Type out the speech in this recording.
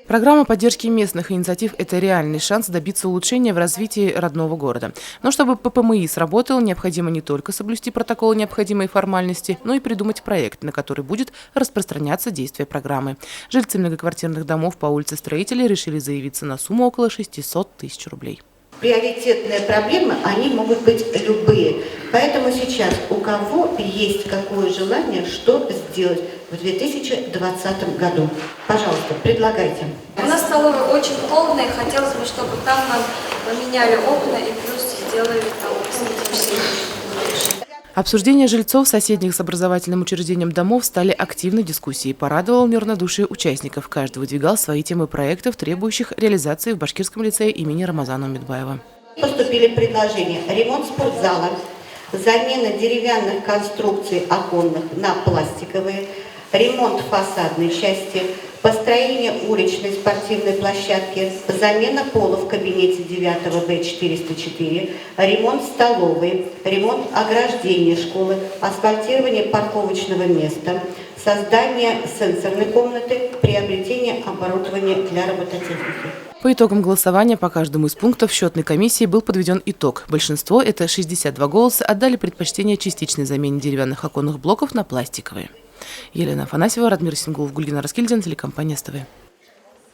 Программа поддержки местных инициатив – это реальный шанс добиться улучшения в развитии родного города. Но чтобы ППМИ сработал, необходимо не только соблюсти протокол необходимой формальности, но и придумать проект, на который будет распространяться действие программы. Жильцы многоквартирных домов по улице Строителей решили заявиться на сумму около 600 тысяч рублей. Приоритетные проблемы, они могут быть любые. Поэтому сейчас у кого есть какое желание, что сделать в 2020 году? Пожалуйста, предлагайте. У нас столовая очень холодная, хотелось бы, чтобы там нам поменяли окна и плюс сделали там Обсуждения жильцов соседних с образовательным учреждением домов стали активной дискуссией. Порадовал неравнодушие участников. Каждый выдвигал свои темы проектов, требующих реализации в Башкирском лицее имени Рамазана Умедбаева. Поступили предложения: ремонт спортзала, замена деревянных конструкций оконных на пластиковые, ремонт фасадной части, построение уличной спортивной площадки, замена пола в кабинете 9 Б404, ремонт столовой, ремонт ограждения школы, асфальтирование парковочного места, создание сенсорной комнаты, приобретение оборудования для робототехники. По итогам голосования по каждому из пунктов счетной комиссии был подведен итог. Большинство, это 62 голоса, отдали предпочтение частичной замене деревянных оконных блоков на пластиковые. Елена Афанасьева, Радмир Сингулов, Гульгина Раскильдин, телекомпания СТВ.